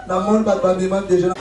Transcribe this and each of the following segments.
Dans le monde, pas de bandement déjà.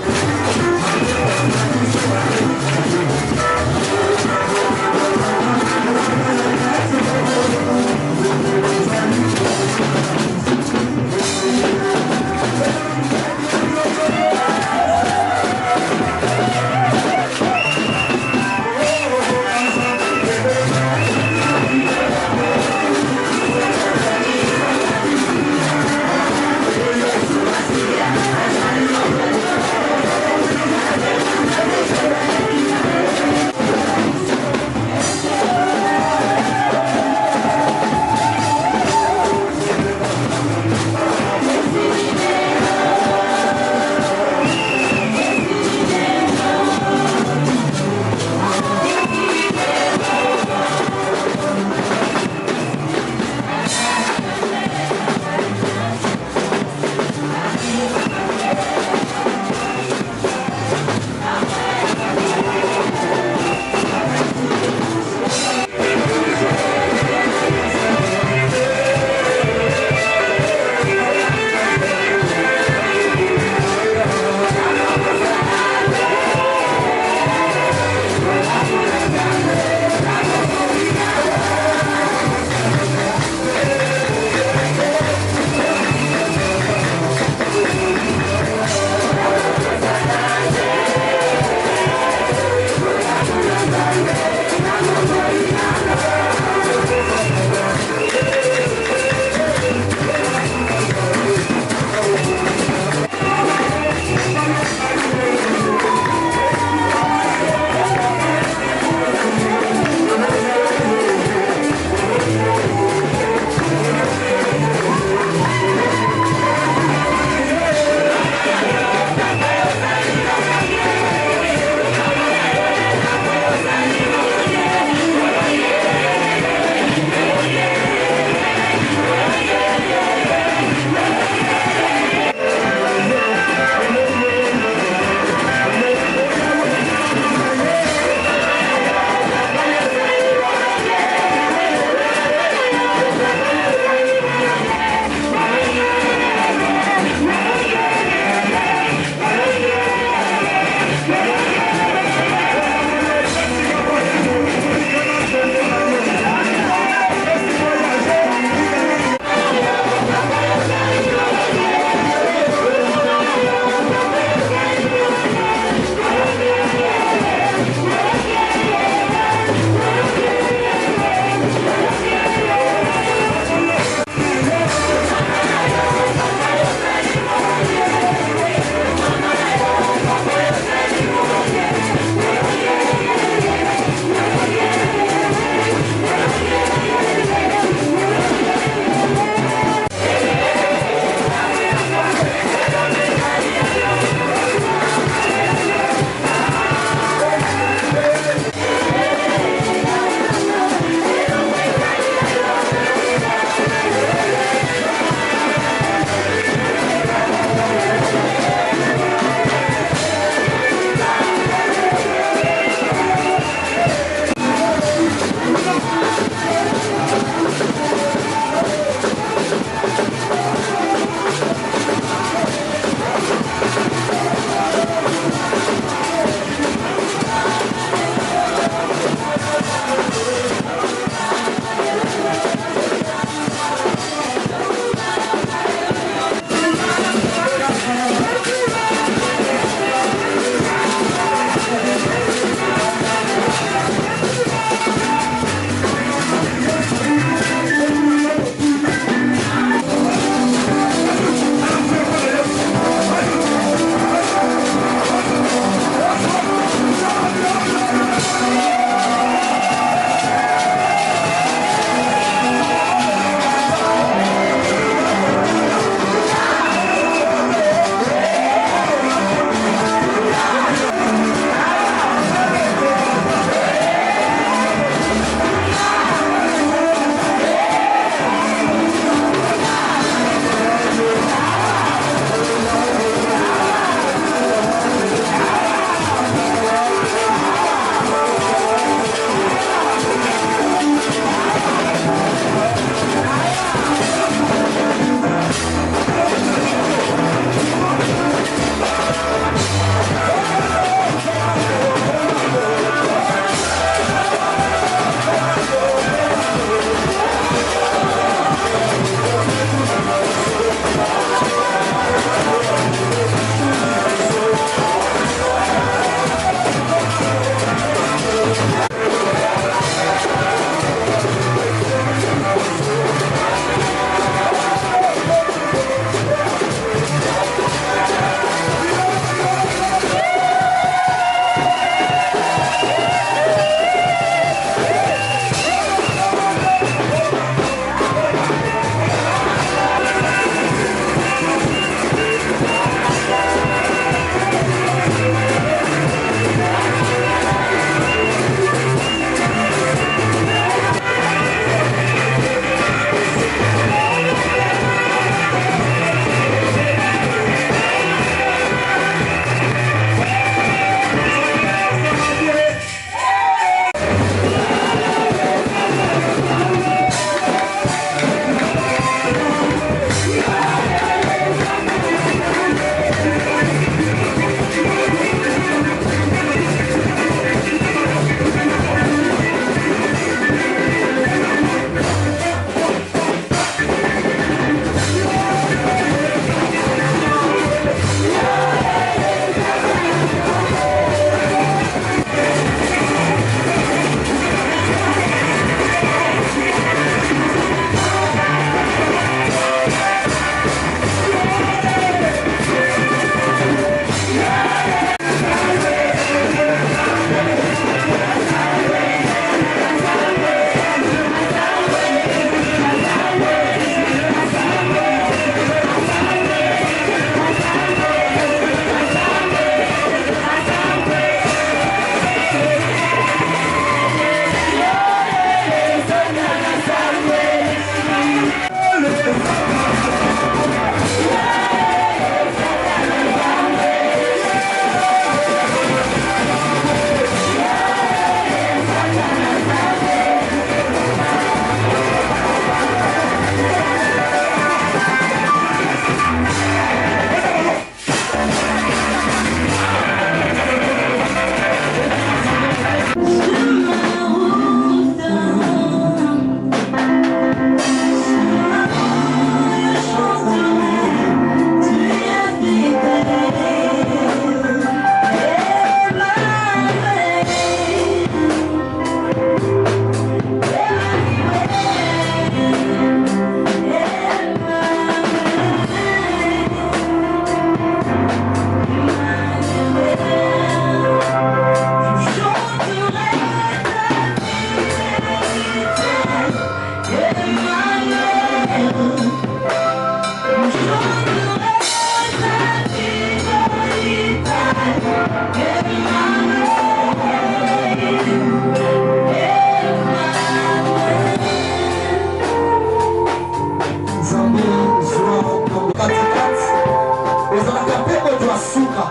ozalaka mpe moto asuka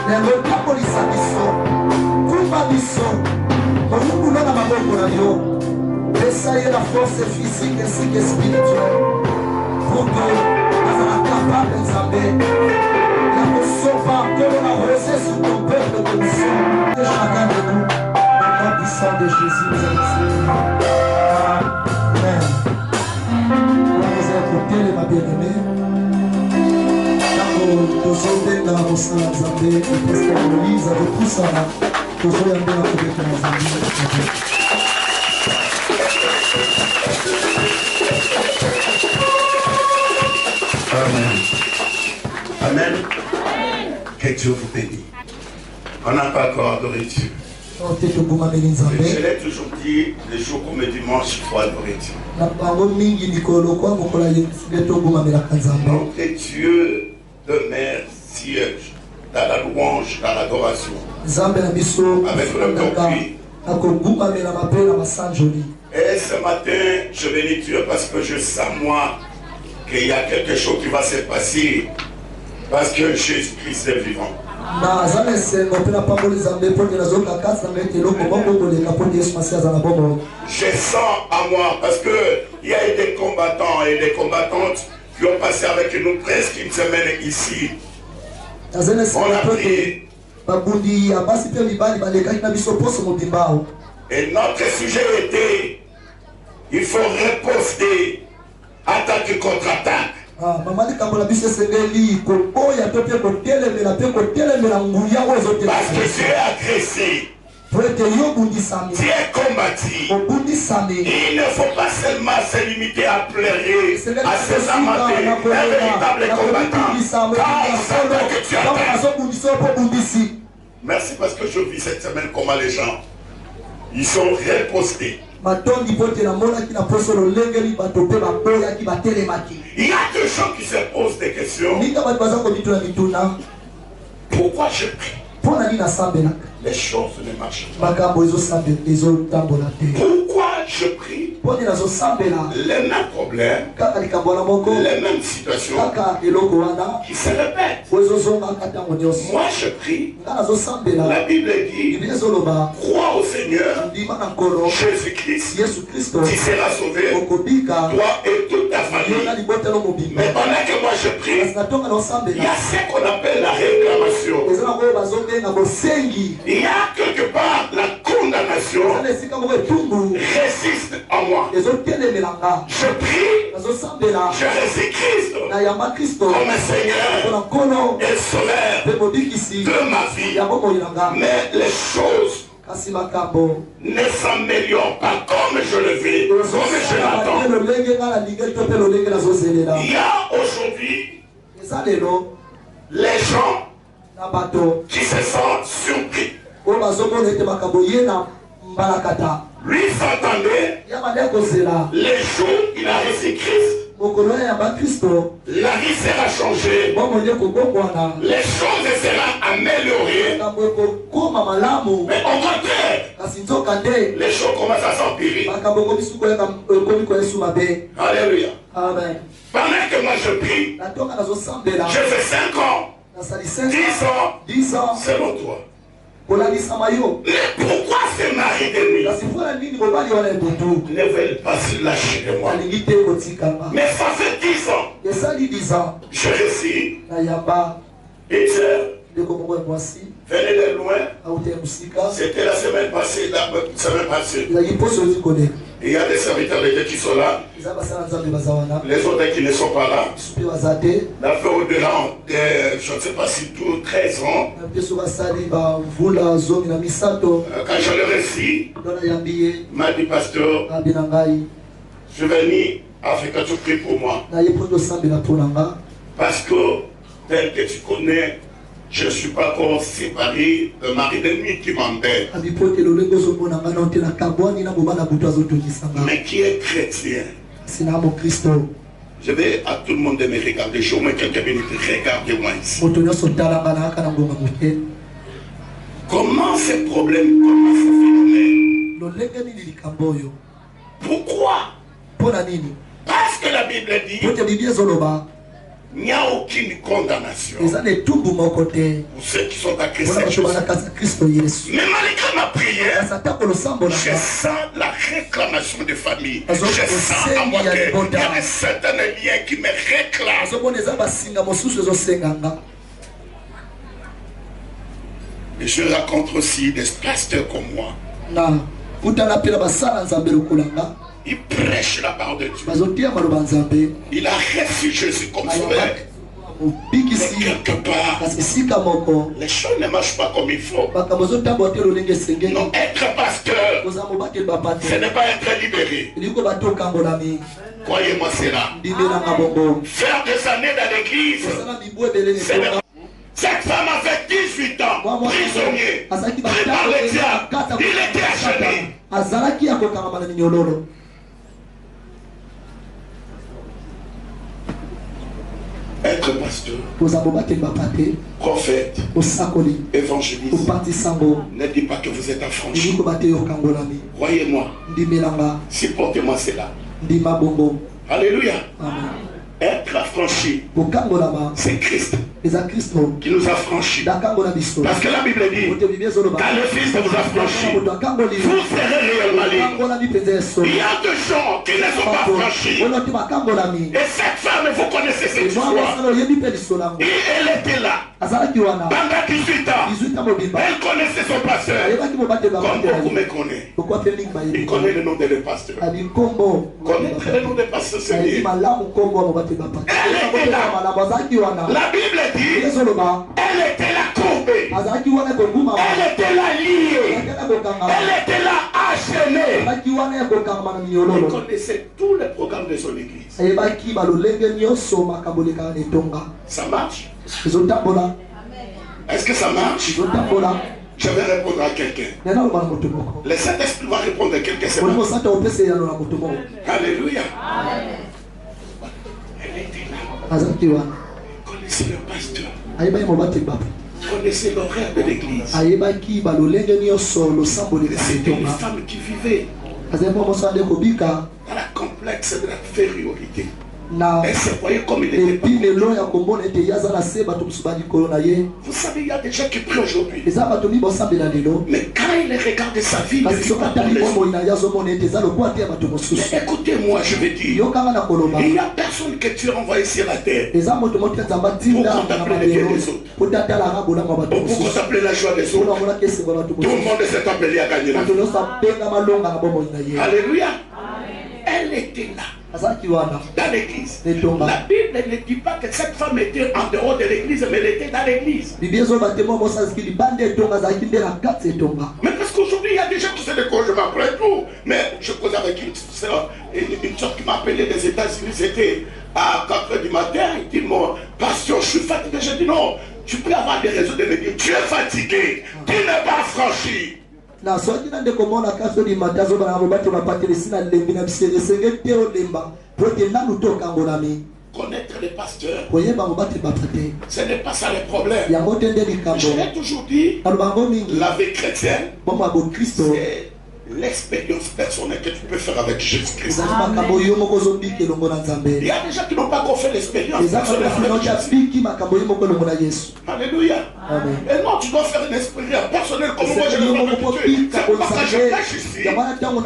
na kotambolisa biso kumba biso molungula na maboko na yo pesa ye la force physique ainsi que spirituelle pour que azala capable nzambe ya kosomba nkolo na rosé sur ton peuple que nous sommes de chacun de nous au nom puissant de Jésus nous amen. Vous écoutez les ma bien-aimés tozobenga mosala nzambe pasteur Moïse avec tout ça tozoyambela kobeta na nzambe. Amen. Amen. Que Dieu vous bénisse. On n'a pas encore adoré Dieu. Je l'ai toujours dit, les jours comme le dimanche, il faut adorer Dieu. Donc que Dieu demeure siège dans la louange, dans l'adoration. Avec le cri. Et ce matin, je bénis Dieu parce que je sens moi qu'il y a quelque chose qui va se passer parce que Jésus-Christ est vivant. Je sens à moi parce qu'il y a eu des combattants et des combattantes qui ont passé avec nous presque une semaine ici. On a prié. Et notre sujet était, il faut riposter, attaque contre attaque. Parce que tu es agressé, tu es combattu. Il ne faut pas seulement se limiter à pleurer, à se lamenter, un véritable combattant. Merci parce que je vis cette semaine comment les gens, ils sont ripostés. Il y a des gens qui se posent des questions. Pourquoi je prie? Les choses ne marchent pas. Pourquoi je prie? Les mêmes problèmes, les mêmes situations qui se répètent. Moi je prie. La Bible dit, crois au Seigneur Jésus-Christ, tu seras sauvé, toi et toute ta famille. Mais pendant que moi je prie, il y a ce qu'on appelle la réclamation. Il y a quelque part la condamnation résiste en moi. Je prie, je récise Christ comme un Seigneur et Sauveur de ma vie. Mais les choses ne s'améliorent pas comme je le vis, comme je l'attends. Il y a aujourd'hui les gens qui se sentent surpris. Lui s'attendait les jours il a reçu Christ. La vie sera changée. Les choses seront améliorées. Mais au contraire, les choses commencent à s'empirer. Alléluia. Amen. Pendant que moi je prie, je fais 5 ans, 10 ans, selon toi. Mais pourquoi ces maris de nuit ne veulent pas se lâcher de moi? Mais ça fait 10 ans. Je récisse. Une sœur venait de loin. C'était la semaine passée. Il y a des serviteurs de Dieu qui sont là. Les autres qui ne sont pas là. La fait au-delà de, je ne sais pas si tout 13 ans. Quand je le récis, il m'a dit, pasteur, je vais venir à Afrique, tu pries pour moi. Parce que, tel que tu connais, je ne suis pas encore séparé de mari de nuit qui m'embête. Mais qui est chrétien. Je vais à tout le monde de me regarder. Je mets quelques minutes. Regardez-moi ici. Comment ces problèmes, comment ce phénomène? Pourquoi? Parce que la Bible dit il n'y a aucune condamnation pour ceux qui sont à Christ. Mais malgré ma prière, je sens la réclamation de famille. Je sens dans mon cœur, il y a des certains liens qui me réclament. Et je raconte aussi des pasteurs comme moi. Il prêche la parole de Dieu. Il a reçu Jésus comme sauveur. Mais quelque part, les choses ne marchent pas comme il faut. Non, être pasteur, ce n'est pas être libéré. Croyez-moi cela. Faire des années dans l'église, ce n'est pas. Cette femme avait 18 ans, prisonnier, pris par le diable, il était acheté. Être pasteur, prophète, évangéliste, ne dis pas que vous êtes affranchi. Croyez-moi, supportez-moi cela. Alléluia. Être affranchi, c'est Christ qui nous a franchis. Parce que la Bible dit, quand le Fils vous a franchi, vous serez réellement libre. Il y a des gens qui ne sont pas franchis. Et cette femme, vous connaissez cette histoire. Et elle était là. Pendant 18 ans, elle connaissait son pasteur. Comme beaucoup me connaissent. Il connaît le nom de le pasteur. Connaître le nom de pasteur, c'est mieux. Elle était là. La Bible dit, elle était là courbée. Elle était là liée. Elle était là enchaînée. Elle connaissait tous les programmes de son église. Ça marche? Est-ce que ça marche? Je vais répondre à quelqu'un. Le Saint-Esprit va répondre à quelqu'un. Alléluia. Elle était là. Connaissez le pasteur. Connaissez l'horaire de l'église. C'était une femme qui vivait dans la complexe de l'infériorité. Elle se voyait comme il était. Vous savez, il y a des gens qui prient aujourd'hui. Mais quand ils regardent sa vie, écoutez-moi, je vais dire, il n'y a personne que tu as envoyé sur la terre pour contempler les biens des autres, pour contempler la joie des autres. Tout le monde s'est appelé à gagner la vie. Alléluia. Elle était là. Dans l'église. La Bible ne dit pas que cette femme était en dehors de l'église, mais elle était dans l'église. Mais parce qu'aujourd'hui, il y a des gens qui se découragent, je m'apprends tout. Mais je cause avec une soeur qui m'a appelé des États-Unis, c'était à 4 h du matin. Il dit, mon pasteur, je suis fatigué. Je dis, non, tu peux avoir des raisons de me dire, tu es fatigué, tu n'es pas franchi. Na soki na ndeko mona kaso di matazo bana mobati bapatelisi na lembi na bisere senge teo lemba prote na lutoka ngolami. Connaître les pasteurs, ce n'est pas ça le problème. Je l'ai toujours dit, la vie chrétienne, c'est l'expérience personnelle que tu peux faire avec Jésus-Christ. Il y a des gens qui n'ont pas encore fait l'expérience personnelle avec Jésus. Alléluia. Et non, tu dois faire une expérience personnelle comme moi je l'ai fait. C'est pour ça que je prêche ici. Je ne donne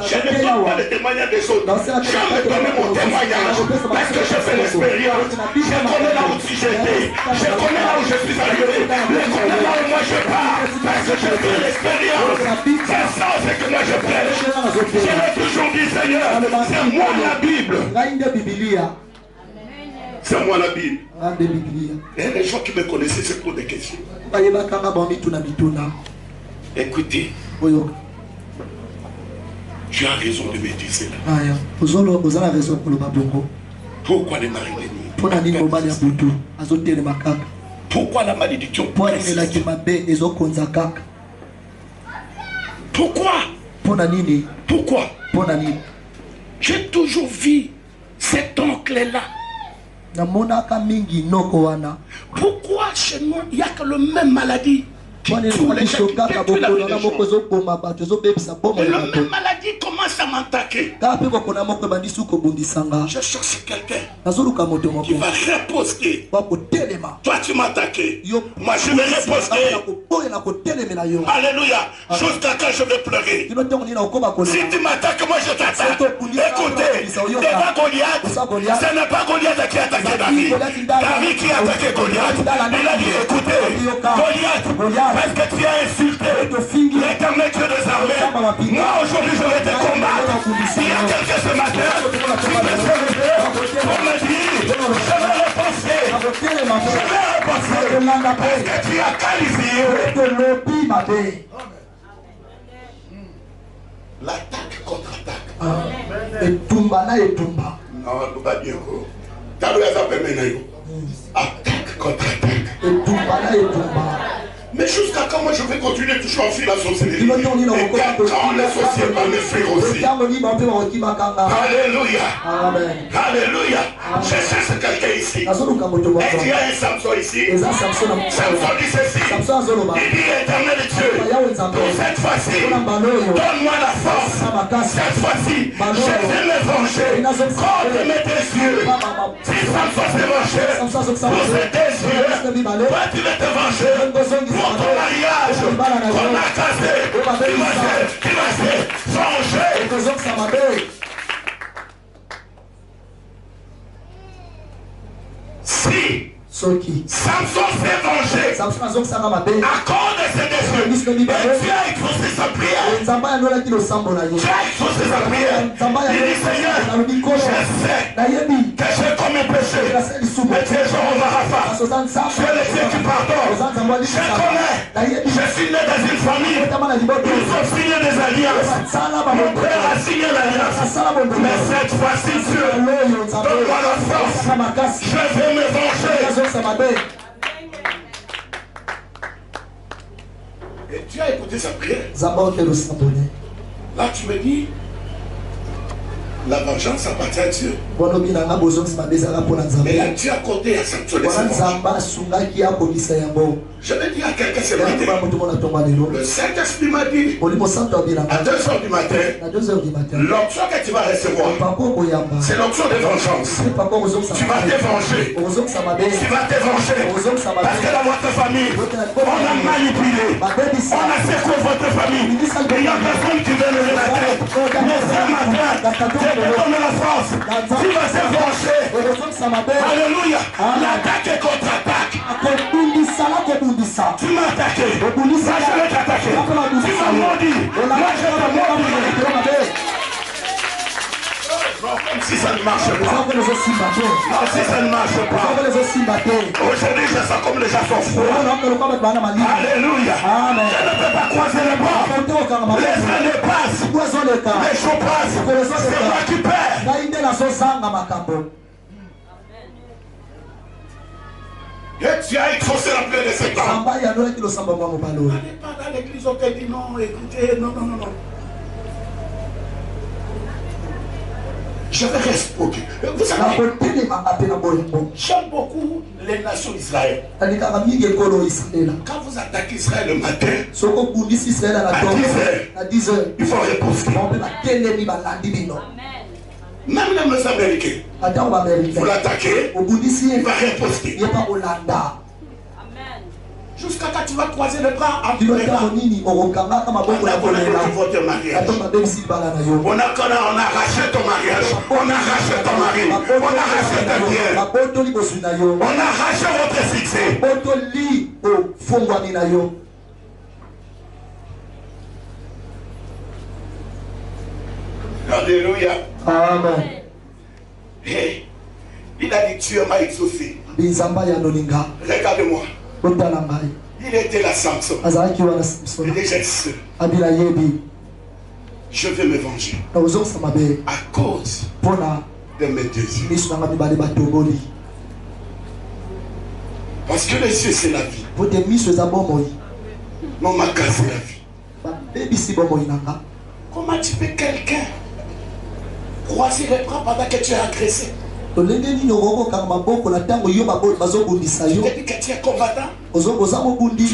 pas le témoignage des autres. J'aime donner mon témoignage parce que j'ai fait l'expérience. Je connais là où j'étais. Je connais là où je suis arrivé. Je connais là où moi je pars. Parce que j'ai fait l'expérience. C'est ça, c'est que moi je prêche. Je l'ai toujours dit, Seigneur, c'est moi la Bible. C'est moi la Bible. Et les gens qui me connaissaient se posent des questions. Écoutez, tu as raison de me dire cela. Pourquoi les maris de nuit? Pourquoi la malédiction? Pourquoi? Pourquoi? J'ai toujours vu cet oncle-là. Pourquoi chez nous, il n'y a que la même maladie? qui tue les gens, qui détruit la vie des gens. Et la même maladie commence à m'attaquer. Je cherche quelqu'un qui va riposter. Toi tu m'as attaqué. Moi je vais riposter. Alléluia. Jusqu'à quand je vais pleurer. Si tu m'attaques, moi je t'attaque. Écoutez, devant Goliath, ce n'est pas Goliath qui a attaqué David. David qui a attaqué Goliath. Il a dit, écoutez, Goliath, parce que tu as insulté l'Éternel Dieu des armées, moi aujourd'hui je vais te combattre. Il y a quelqu'un ce matin qui peut se lever pour me dire, je vais repenser. Parce que tu as qualifié l'attaque contre-attaque. Et Tumba na et Tumba. Non, nous va bien. Attaque contre-attaque. Et Tumba na et Tumba. Mais jusqu'à quand moi je vais continuer toujours à fuir la sorcellerie? Et quand les sorciers vont me fuir aussi. Alléluia. Amen. Alléluia. Je cherche quelqu'un ici. Et il y a un Samson ici. Samson dit ceci. Il dit éternel Dieu, pour cette fois-ci, donne-moi la force. Cette fois-ci, je vais me venger contre mes désirs. Si Samson s'est vengé pour ses désirs, toi tu vas te venger pour ton mariage qu'on a cassé. Tu vas se venger. Si Samson s'est vengé à cause de ses désirs, et Dieu a exaucé sa prière. Dieu a exaucé sa prière. Il dit Seigneur, je sais que j'ai commis péché, mais tu es Jéhovah Rapha. Tu es le Dieu qui pardonne. Je connais, je suis né dans une famille où ils ont signé des alliances. Mon père a signé l'alliance. Mais cette fois-ci, Dieu, donne-moi la force. Je vais me venger. Et tu as écouté sa prière. Là tu me dis, la vengeance appartient à Dieu. Mais là tu as accordé à Samson les je vais dire à quelqu'un ce matin, le Saint-Esprit m'a dit, à 2h du matin, l'onction que tu vas recevoir, c'est l'onction de vengeance. Tu vas te venger. Tu vas te venger. Parce que dans votre famille, on a manipulé. On a secoué votre famille. Il y a personne qui veut lever la tête. Mais ce matin, je te donne la force. Tu vas te venger. Alléluia. L'attaque est contre-attaque. Tu m'as attaqué. Moi je vais t'attaquer. Tu m'as maudit. Moi je vais maudire. Comme si ça ne marche pas. Non, si ça ne marche pas. Aujourd'hui, je sens comme les gens sont froids. Alléluia. Je ne peux pas croiser les bras. Les années passent. Les jours passent. C'est moi qui perds. Et tu as exaucé la prière de cet homme. Allez pas dans l'église, on te dit non, écoutez, non. Je vais rester. Vous savez, j'aime beaucoup les nations d'Israël. Quand vous attaquez Israël le matin, à 10h, il faut riposter. Même les Américains, vous l'attaquez, il va riposter. Jusqu'à quand tu vas croiser les bras en pleurant. On a votre mariage. On a arraché ton mariage. On a arraché ton mari. On a arraché ta bière. On a arraché votre succès. Alléluia. Amen. Hey, il a dit Dieu m'a exaucé. Regarde-moi. Il était là Samson. Il était seul. Je vais me venger à cause de mes désirs. Parce que les yeux c'est la vie. On m'a cassé la vie. Comment tu peux quelqu'un croiser les bras pendant que tu es agressé? Tu te dis que tu es combattant. Tu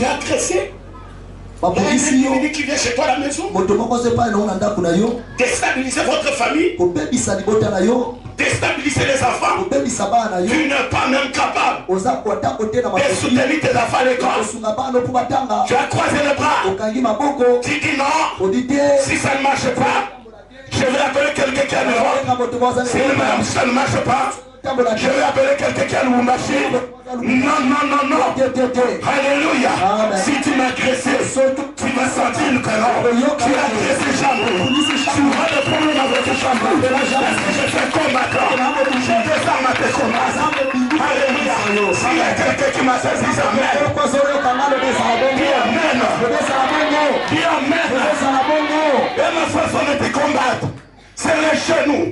es agressé. Il y a un individu qui vient chez toi à la maison. Déstabiliser votre famille. Déstabiliser les enfants. Tu n'es pas même capable de soutenir tes enfants à l'école. Tu as croisé les bras. Tu dis non. Si ça ne marche pas, je vais appeler quelqu'un qui a le rôle. Si ça ne marche pas, je vais appeler quelqu'un qui a le machine. Non, non, non, non. Alléluia. Si tu m'as agressé, tu vas sentir une colère. Tu as agressé chambre. Tu auras des problèmes avec cette chambre. Parce que je fais combattant. Je désarme à tes combats. Alléluia. S'il y a quelqu'un qui m'a saisi sa mère, dis amen. Dis amen. Et ma façon de te combattre, c'est les genoux.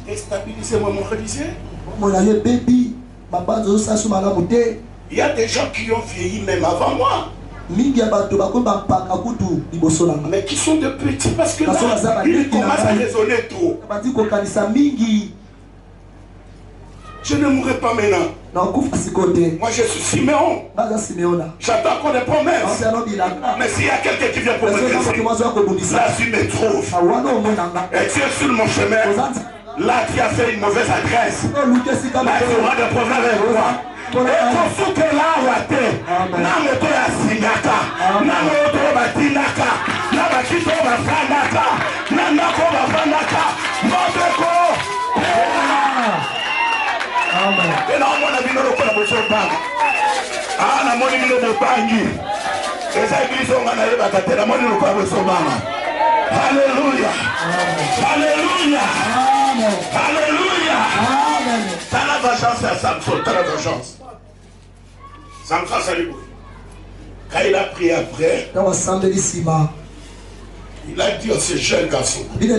Déstabilisez-moi mon religieux. Il y a des gens qui ont vieilli même avant moi. Mais qui sont de petits parce que là, ils commencent à raisonner trop. Je ne mourrai pas maintenant. Moi je suis Siméon. J'attends qu'on des promesses. Mais s'il y a quelqu'un qui vient pour me dire, là tu me trouves. Et tu es sur mon chemin. Là tu as fait une mauvaise adresse. Là tu auras des problèmes avec moi. Et pour ce que là on a fait, Namoto ya Singaka, Namoto Batinaka, Nabakito Bafanaka, Nanako Bafanaka, Motoko. Et là, on a vu le coup de Bosopang. Ah, la monnaie de Bopangi. Et ça, ils sont en train de la monnaie de Bosopang. Alléluia. Alléluia. Alléluia. T'as la vengeance à Samson. T'as la vengeance. Samson, salut. Quand il a pris après, il a dit à ce jeune garçon qu'il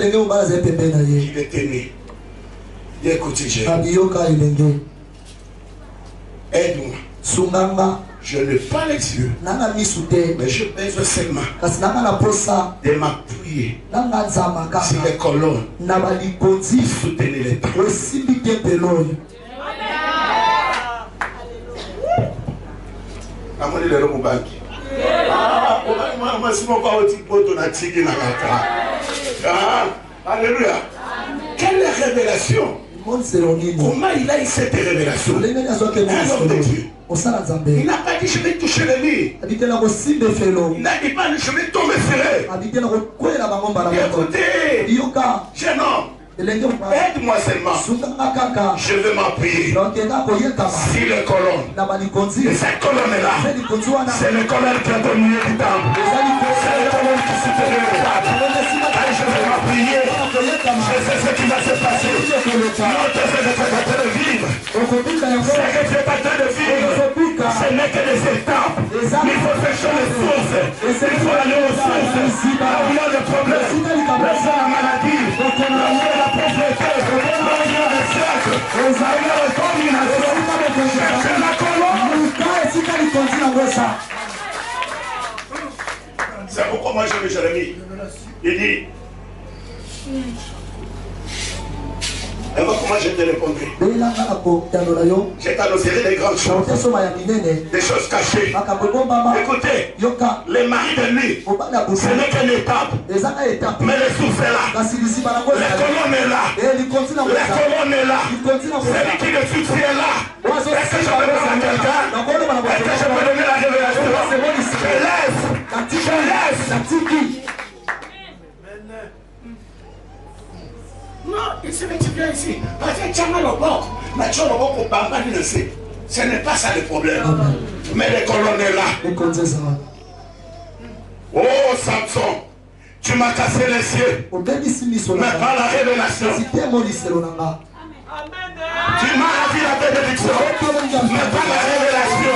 était né. Écoutez, aide-moi. Je n'ai pas les yeux, mais je pèse seulement de m'appuyer sur les colonnes. Soutenez les temps. Alléluia. Quelle révélation? Comment il a eu cette révélation? Un homme de Dieu. Il n'a pas dit je vais toucher le lit. Il n'a dit pas je vais tomber serré. Écoutez, jeune homme, aide-moi seulement. Je vais m'appuyer sur les colonnes. Et cette colonne-là, c'est les colonnes qui ont dominé du temple. C'est les colonnes qui soutenaient le temple. Et je vais m'appuyer. Je sais ce qui va se passer. Notre spectateur de vivre. Ce que tu es en train de vivre, ce n'est que des étapes. Il faut chercher les sources. Il faut aller aux sources. Là où il y a des problèmes, là où il y a la maladie, là où il y a la pauvreté, là où il y a le cercle, là où il y a la domination. Cherchez la colonne. C'est pourquoi moi j'aime Jérémie. Il dit, et moi, comment je te répondrai? Je t'annoncerai des grandes choses, des choses cachées. Écoutez, les maris de nuit, ce n'est qu'une étape, mais les sources est là, les colonnes est là, les colonnes est là, celui qui le succès est là. Est-ce que je peux parler à quelqu'un? Est-ce que je peux donner la révélation? Je laisse. Non, ici, mais tu viens ici. Ce n'est pas ça le problème. Mais les colonnes est là. Oh Samson, tu m'as cassé les cieux. Mais par la révélation. Tu m'as dit la bénédiction. Mais par la révélation.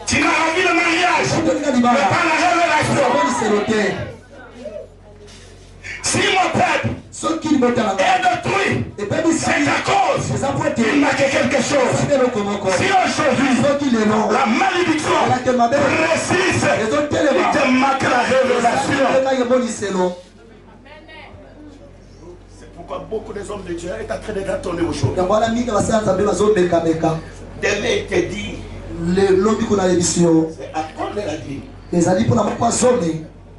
Tu m'as rendu le mariage. Mais par la révélation. Si mon peuple est détruit, c'est à cause qu'il manque quelque chose. Si aujourd'hui la malédiction résiste, il te manque la révélation. pourquoi beaucoup des hommes de Dieu est en train de tourner aujourd'hui. Demain, il te dit. C'est à quoi on l'a dit.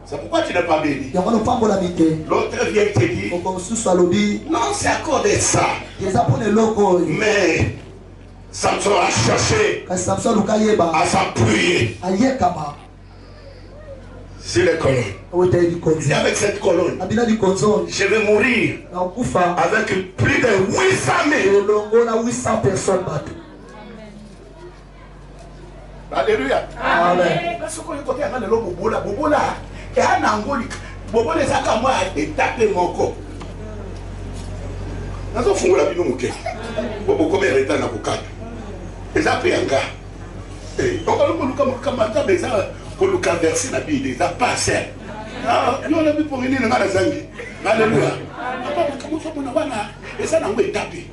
C'est pourquoi tu n'es pas béni. L'autre vient et te dit. Non, c'est à cause de ça. Mais Samson a cherché à s'appuyer sur les colonnes. Et avec cette colonne, je vais mourir avec plus de 800 personnes. Alléluia. Amen. Parce que quand il y a le bobola, et un angoli, bobola les acamoi et taper mon corps. Nous avons fait la vie de Mouké. Bobo comme il est en avocat. Les a pris un gars. Et donc, comme maintenant, les a pour le converser la vie, les a passé. Nous on a vu pour venir dans la zangue. Alléluia. Comment ça, on a et ça n'a pas tapé.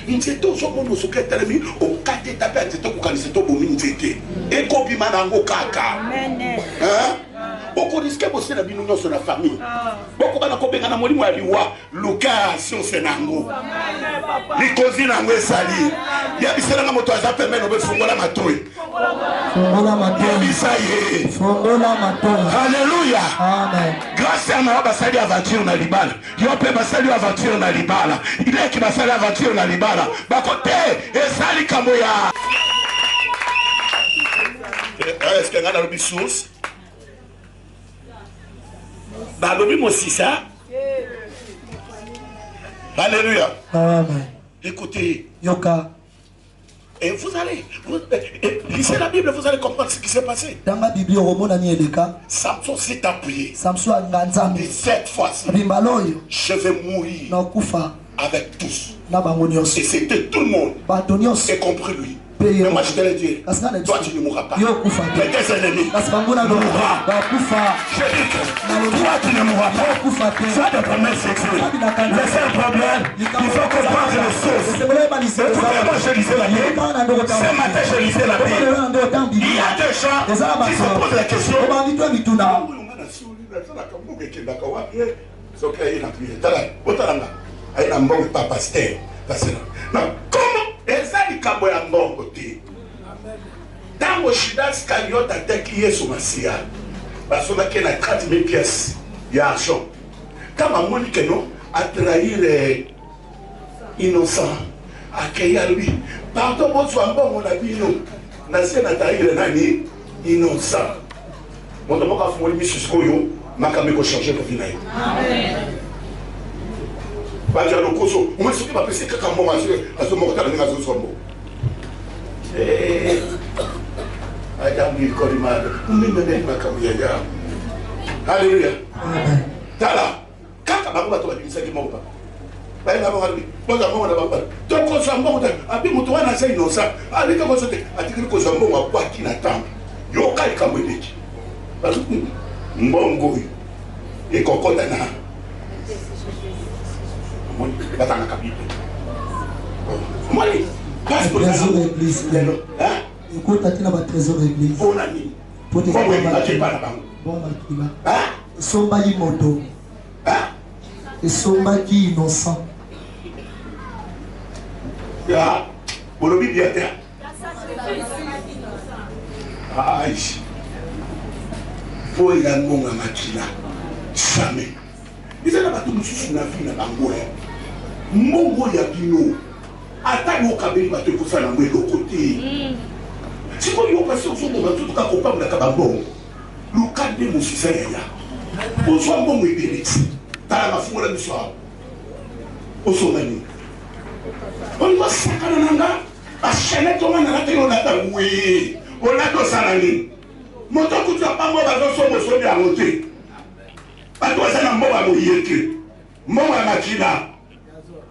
Nzeto sokono soketelemi okate tape nzeto kukanisa to bomi nzete ekobi manango kaka amen hein boko risque bosé na bino nyonso na famille boko bana ko benga na molimo ya liwa location senango likozi nango esali ya biselanga moto aza pembe no befungola matoi fongola matoi alléluia amen grâce à ma basali aventure na libala yo pe basali aventure na libala ile ki basali aventure na libala bakote esali kamoya est-ce que ngana lobi source ba lobi mosisa alléluia amen écoutez yoka. Et vous allez, lisez la Bible, vous allez comprendre ce qui s'est passé. Samson s'est appuyé. Et cette fois-ci, je vais mourir avec tous. Et c'était tout le monde, y compris lui. Mais moi je te le dis, toi tu ne mourras pas. Mais tes ennemis mourront. Je dis que toi tu ne mourras pas. Ça te promet sexuel. Le seul problème, il faut comprendre les choses. Et tout le monde, je lisais la Bible. Ce matin je lisais la Bible. Il y a des gens qui se posent la question. Comment ezali kambo ya mbongo te ntango Judas Iscariote ateki Yesu Masiya basomaki na 30 000 pièces ya argent kama moni keno atrahir innocent akeya lui pardon bozwa mbongo na bino nase na trahir nani innocent moto moko afungoli misu sikoyo makambo ekochange kovi na ye amen. Badia lokoso, moi ce qui m'a pensé que quand moi à ce moment là les raisons sont bons. Adam dit Corimad, on me donne ma caméra. Alléluia. Tala, quand on va toi dire ça qui m'ont pas. Bah là on va lui, bon ça on va pas. Donc on s'en bon, abi moto wana ça innocent. Ali ka kosote, atikiri ko zambo wa kwa kina tam. Yo kai kamweleki. Mbongo et kokota na. Trésor d'église. Écoute, tu n'as pas de trésor d'église. Pour te faire bon, Somba yi moto. Et Somba qui innocent. Ya, bolobi bien terre. Aïe. Faut y aller mon makila. Jamais. Ils ont battu monsieur na vie na bango. Mongo ya bino. Ata yo kabeli bato ko sala ngwe do côté. Si ko yo passe au fond tout ka ko pamba ka bango. Lukande musisa ya. Ozo mbongo ibeliti. Tala mafungo la biso. Osomani. On va sakana nanga. Ashene to wana na telo na tawe. Ona to salani. Moto kutu pambo bazo somo so bi amote. Bato sana mboba moyeke. Mboba makina.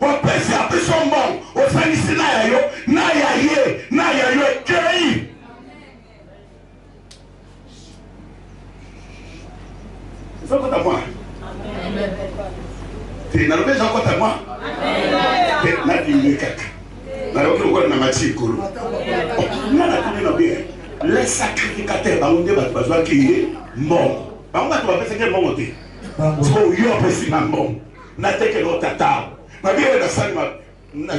Opesi apeso mbon. Osani sina ya yo. Na ya yo kei. C'est quoi ta moi? Tu n'as pas encore ta moi? Tu n'as pas dit caca. Tu n'as pas dit na machikuru. Na na tuni na bien. Les sacrificateurs bangonde batwa ki mbon. Bango batwa pesa ke mbon te. So yo pesi na mbon. n'attends que l'autre tata. Ma vie est dans sa main. Il y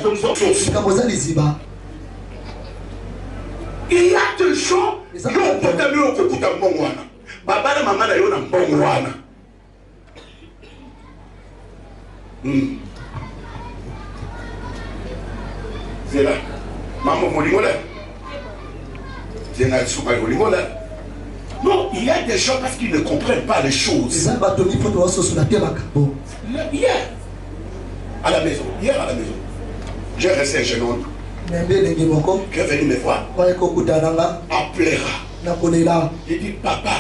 a des gens qui ont porté au coup de Bongwana. Baba et maman ont un Bongwana. C'est là. Maman Molingola. C'est là, Molingola. Non, il y a des gens parce qu'ils ne comprennent pas les choses. Hier, à la maison, j'ai resté un jeune homme qui est venu me voir. Appellera. Il dit, papa,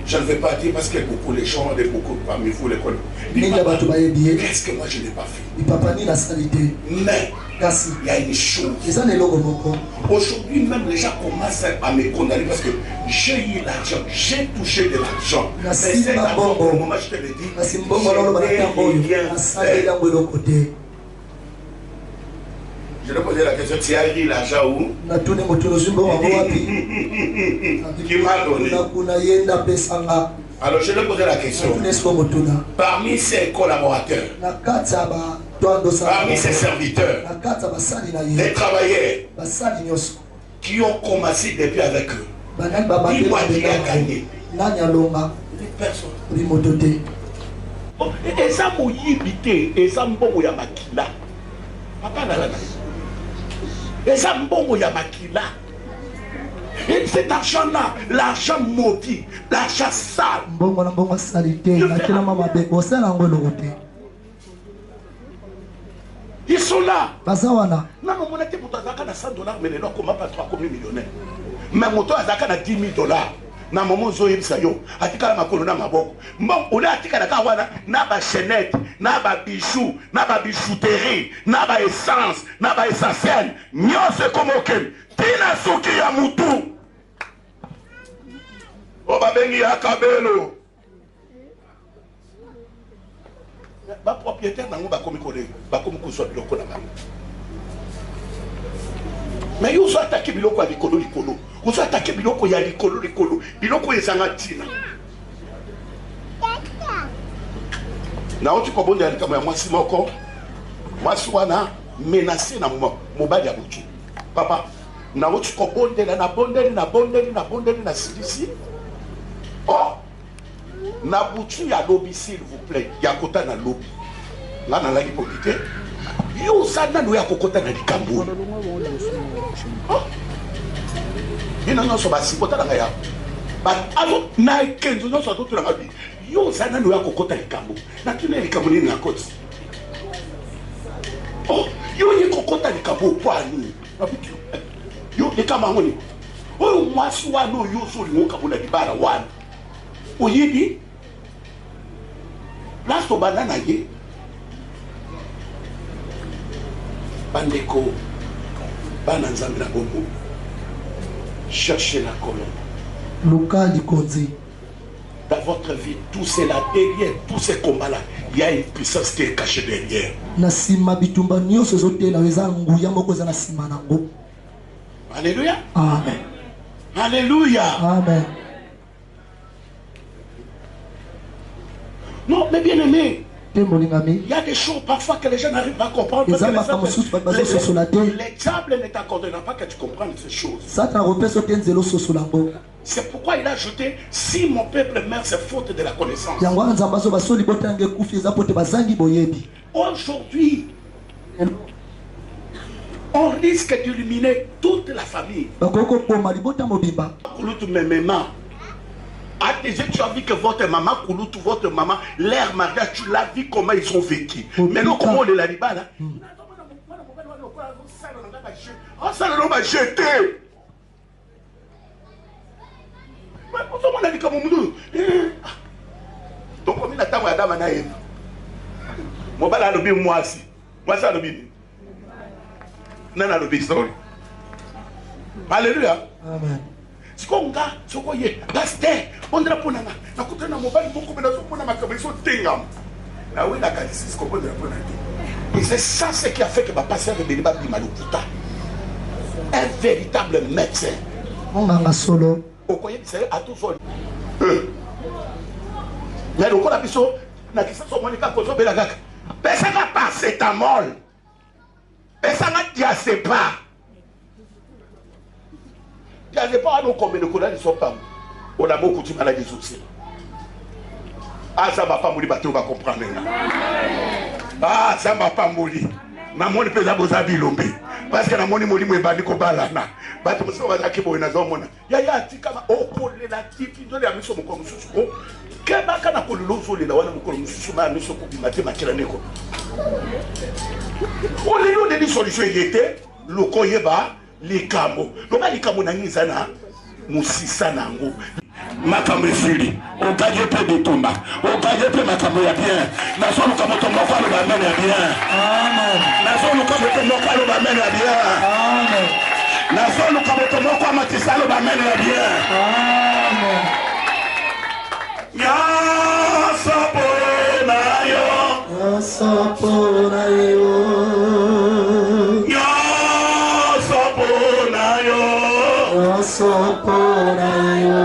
je ne vais pas dire parce que beaucoup les gens, beaucoup parmi vous les connaissent. Qu'est-ce que moi je n'ai pas fait? Mais il y a une chose. Aujourd'hui même les gens commencent à me condamner parce que j'ai eu l'argent, j'ai touché de l'argent. Mais c'est d'abord pour le moment je te le dis, je n'ai rien fait. Je lui ai posé la question, tu as eu l'argent où? Qui m'a donné. Alors je lui ai posé la question. Parmi ses collaborateurs, parmi ses serviteurs, les travailleurs qui ont commencé depuis avec eux, dis-moi qui a gagné. Personne. Et ça m'a yibité, et ça m'a mbongo ya makila. Papa n'a pas. Et ça mbongo ya makila. Et cet argent-là, l'argent maudit, l'argent sale. Ils sont là. Non, mon était pour Tazaka na 100 $, mais les gens comment pas 3 millionnaires. Mais mon toit Azaka na 10 000 $. Na maman zoye bisayo. Atika ma kolona maboko. Bon, on a atika na kawana na ba chaînette, na ba bijoux, na ba bijouterie, na ba essence, na ba essentiel. Nyose komokem. Tina suki ya mutu. Oba bengi ya kabelo. Ba propriétaire nango ba komi kole, ba komi kuswa biloko na bango. Mais yo so attaquer biloko ya likolo. Vous attaquez biloko ya likolo, biloko ezanga tina. Na oti ko bonde ya likamo ya mwasi moko. Mwasi wana menacé na mobali ya butu. Papa, na oti ko bonde na bondeli na silisi. Oh, na butu ya lobby s'il vous plaît, ya kota na lobby. Là na lagi popité. Yo sana no ya kokota na likambo. Oh. Il n'en a pas si bon à la alors, na kenzo no so to la bi. Yo sana no ya kokota likambo. Na tuna likambo ni na koti. Oh, yo ye kokota likambo kwa ni. Yo le kama ngoni. Oh, mwasi wa no yo so li ngoka bona dibara wana. Oyibi. Place to banana ye. Bandeko bana nzambe na bombo. Cherchez la colombe. Dans votre vie, tout cela, derrière tous ces combats-là, il y a une puissance qui est cachée derrière. Alléluia. Amen. Alléluia. Amen. Non, mais bien aimé. Il y a des choses parfois que les gens n'arrivent pas à comprendre. Le diable ne t'accordera pas que tu comprennes ces choses. C'est pourquoi il a ajouté, si mon peuple meurt, c'est faute de la connaissance. Aujourd'hui, on risque d'illuminer toute la famille. À tes yeux, tu as vu que votre maman, Kouloutou, votre maman, leur mariage, tu l'as vu comment ils ont vécu. Maintenant, comment on est là, là? Oh, ça ne m'a jeté. Donc, comme il a tant madame Anaïm, mon bal a le bien, moi aussi. Moi, ça le bien. Non, non, le bien, sorry. Alléluia. Amen. Sikonga, sokoye, pasteur, on drapeau nanga. Nakutana mobile moko na sokona makabeso tenga. Na oui la kadisi sikoko drapeau nanga. Et c'est ça ce qui a fait que ma pasteur de Béliba Bimalukuta. Un véritable médecin. On a solo. Okoye c'est à tout sol. Mais le kola biso na kisaso monika kozo bela kaka pesa ka paracetamol pesa na diazepam ano komene kola lisopam on a beaucoup de maladies aussi ça va pas mourir bateau va comprendre ça va pas mourir na moni pesa boza bilombe parce que na moni moli mwebandi ko balana bato muso bazaki boyena zomona ya tikama okolela tipi ndo ya miso moko mususu ko keba kana kololo zolela wana moko mususu ma miso ko bimate makira neko o le yo de solution yete loko yeba likambo loba likambo na ngiza na musisa nango makambo efili okaje pe bitumba okaje pe makambo ya bien na solo kama to moko alo ba mene ya bien amen na solo kama to moko alo ba mene ya bien amen na solo kama to moko amatisalo ba mene ya bien amen ya sapona yo ya sapona yo ya sapona yo ya sapona yo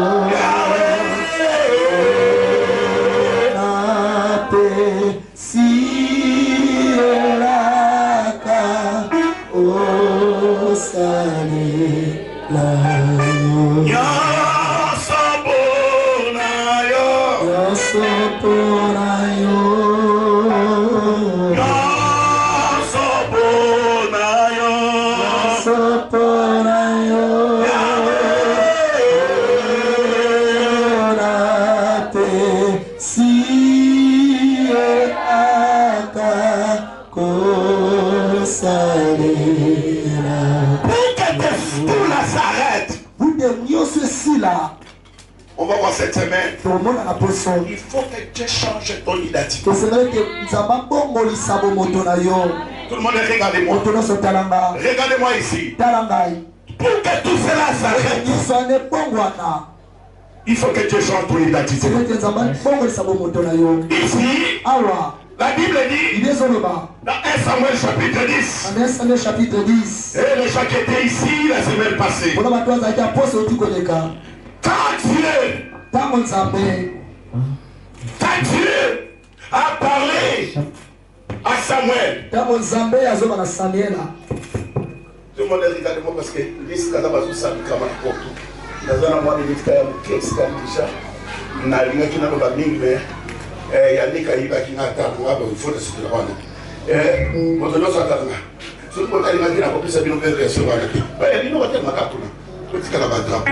On va voir cette semaine. Il faut que tu changes ton identité. Tout le monde regardez-moi. Regardez-moi ici. Pour que tout cela s'arrête, il faut que tu changes ton identité. Ici, la Bible dit dans 1 Samuel chapitre 10. Et les gens qui étaient ici la semaine passée. Quand Dieu a parlé à Samuel. Tout le monde regarde moi parce que l'isque a bazou ça comme partout. Dans un mois de l'isque a qu'est-ce qu'il déjà na linga qui n'a pas mingi mais yanika iba qui n'a pas il faut de ce que on moi je ne sais pas ce que quand il m'a dit la copie ça vient de recevoir bah il nous va tellement capuna petit cala drapeau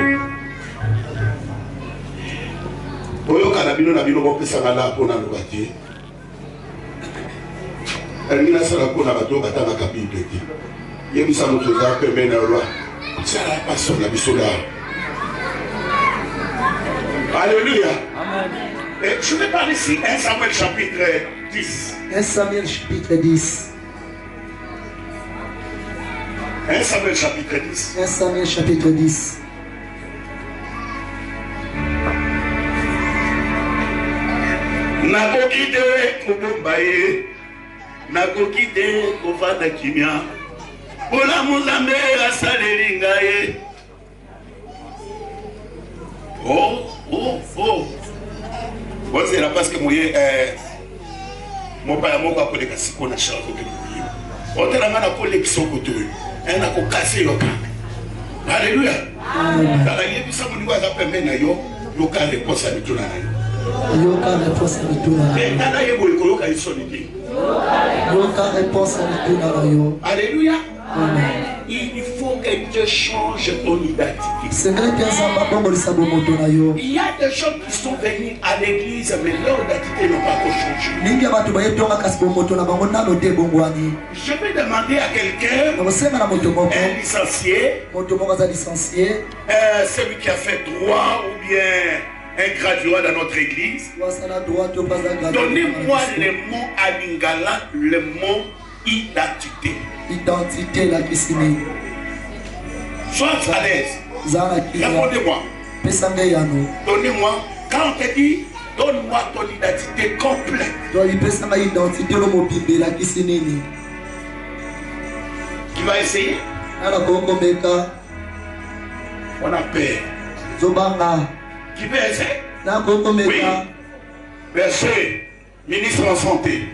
boyoka na bino bopesa ngala pona lobati elina sala pona bato batanga kapite ti yebisa moto za pembe na loi sala paso na bisola. Alléluia. Amen. Et je vais parler ici 1 Samuel chapitre 10. 1 Samuel chapitre 10. 1 Samuel chapitre 10. 1 Samuel chapitre 10. Nakoki te kobomba ye, nakoki te kovanda kimia, mpona Nzambe asaleli ngai. Oh. Bon, c'est là parce que moi, mon père m'a appelé que c'est qu'on a changé. On a la collection côté, on a cassé le cas. Alléluia. Dans la vie, ça me dit que ça permet de yo, local réponse à tout là. Local réponse à tout là. Mais dans la vie, vous le solide. Local réponse à tout là. Alléluia. Amen. Il faut que Dieu change ton identité. C'est vrai qu'il y a des gens qui sont venus à l'église, mais leur identité n'a pas encore changé. Je vais demander à quelqu'un, un licencié, celui qui a fait droit ou bien un graduat dans notre église. Donnez-moi le mot à Lingala, le mot identité. Identité la piscine. Sois à l'aise. Répondez-moi. Donnez-moi. Quand on te dit, donne-moi ton identité complète. Qui va essayer? On a peur. Qui peut essayer? Oui. Verset ministre de la Santé.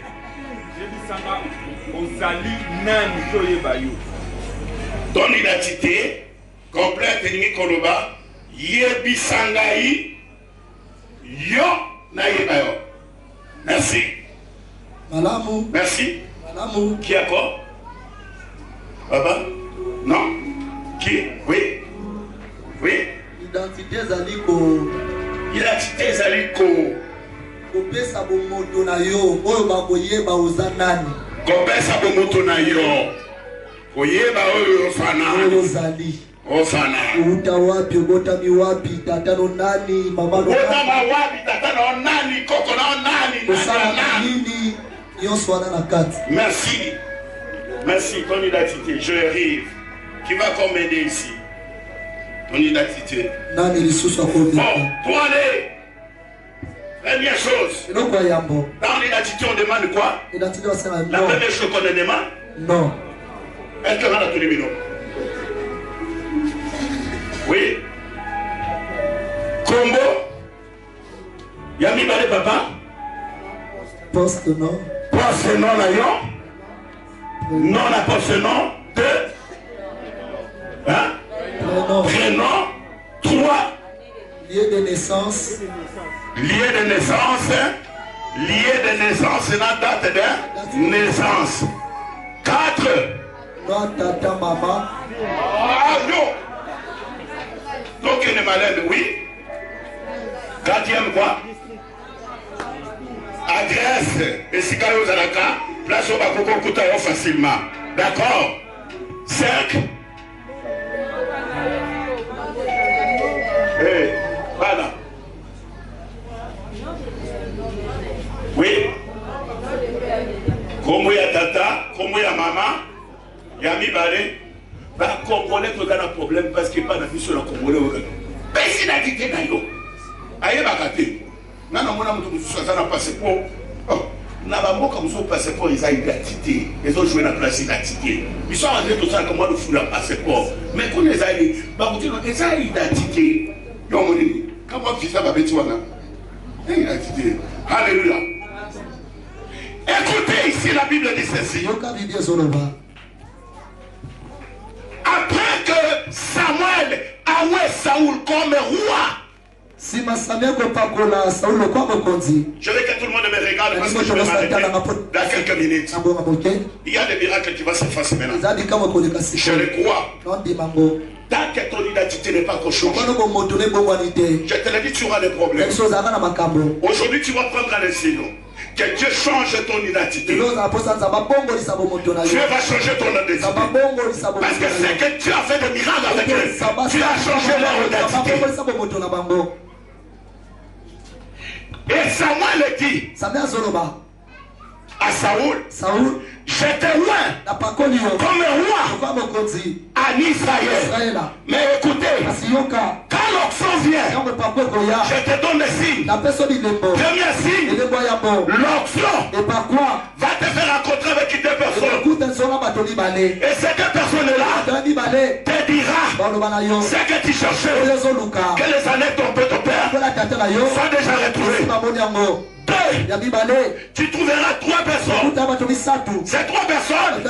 Ton identité complète ennemi Koloba Yebi Sangai Yo Naïbayo. Merci. Malamu. Merci. Malamu. Qui a quoi? Papa? Non? Qui? Oui. Oui. Identité Zaliko. Identité Zaliko. Kopesa bomoto na yo oyo bakoyeba ozanani. Kopesa bomoto na yo koyeba oyo ofana. Ozali. Ofana. Uta wapi ogota mi wapi tata no nani mama no nani. Uta ma wapi tata no nani koko no nani. Osana nini yonso wana na kati. Merci. Merci ton identité. Je arrive. Qui va comme m'aider ici? Ton identité. Nani lisusu akobi. Bon, pour aller. Première chose. Dans l'identité, on demande quoi? La première chose qu'on demande? Non. Est-ce qu'on a tous les minutes? Oui. Combo. Yami Bale Papa. Poste non. Poste non l'ayon. Non la poste non. Deux. Hein? Prénom. Trois. Lieu de naissance. Lieu de naissance. Lieu de naissance, la date de naissance. 4. Non, tata, maman. Ah non. Donc il est malade, oui. 4e quoi? Adresse. Et si quand vous avez cas, place au Bakoko Koutao facilement. D'accord? 5. Hey, voilà. Oui. Comme il y a tata, comme il y a maman, il y a mi balé. Bah, Congolais, tu as un problème parce qu'il n'y a pas de sur le Congolais. Mais si la dit que tu as aïe, bakate. Non, non, mon amour, tu as un passeport. N'a pas beaucoup comme son passeport, ils ont une identité. Ils ont joué la place d'identité. Ils sont en train de faire comme moi de foutre un passeport. Mais quand ils ont une identité. Quand on fait ça, tu vas une identité. Alléluia. Écoutez ici, la Bible dit ceci. Après que Samuel a oué Saoul comme roi, je veux que tout le monde me regarde parce que je vais m'arrêter dans quelques minutes. Il y a des miracles qui vont se faire maintenant. Je le crois. Tant que ton identité n'est pas changée, je te l'ai dit, tu auras des problèmes. Aujourd'hui, tu vas prendre un décision. Que Dieu change ton identité. Dieu va changer ton identité. Parce que c'est que Dieu a fait des miracles avec eux. Tu as changé leur identité. Et Samuel dit à Saoul, j'étais loin comme roi en Israël. Mais écoutez, quand l'onction vient, je te donne des signes. Premier signe, l'onction va te faire rencontrer avec deux personnes. Et ces deux personnes-là te dira ce que tu cherchais, que les années tombées ton père sont déjà retrouvées. Tu trouveras 3 personnes. Ces 3 personnes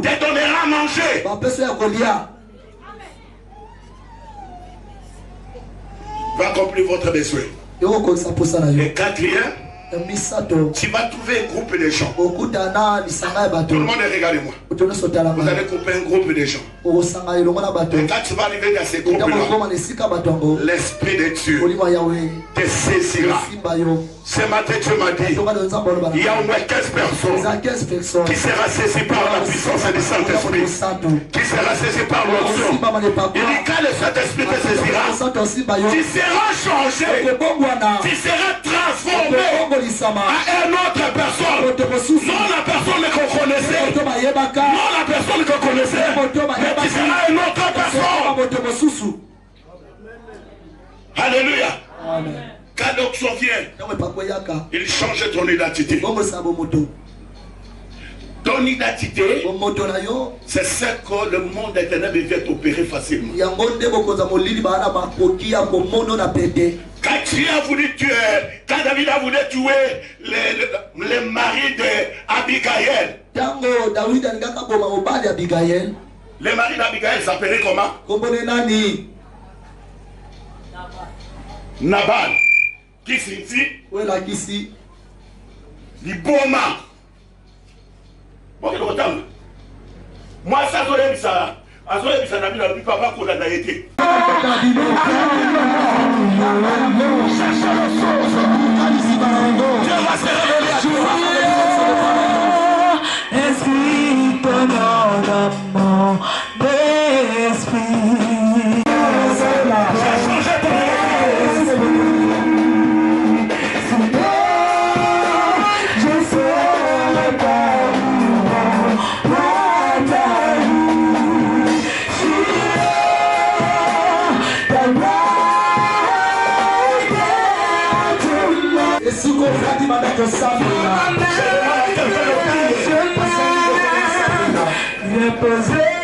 te donneront à manger. Va accomplir votre besoin. Et 4e, tu vas trouver un groupe de gens. Tout le monde regardez-moi. Vous allez couper un groupe de gens. Et quand tu vas arriver dans ces groupes-là, l'Esprit de Dieu te saisira. Ce matin, tu m'as dit, il y a au moins 15 personnes qui seront saisies par la puissance du Saint-Esprit, qui seront saisies par l'onction. Et quand le Saint-Esprit te saisira, tu seras changé, tu seras transformé à une autre personne. Non la personne qu'on connaissait, non la personne qu'on connaissait, mais tu seras une autre personne. Alléluia. Amen. Quand l'onction vient, il change ton identité. Ton identité, c'est ce que le monde éternel vient t'opérer facilement. Quand Dieu a voulu tuer, quand David a voulu tuer les maris d'Abigail. Les maris d'Abigail s'appelaient comment? Nabal. Qui signifie? Liboma. Bon, moi, ça, je ça. Je ne pas qu'on a été. Je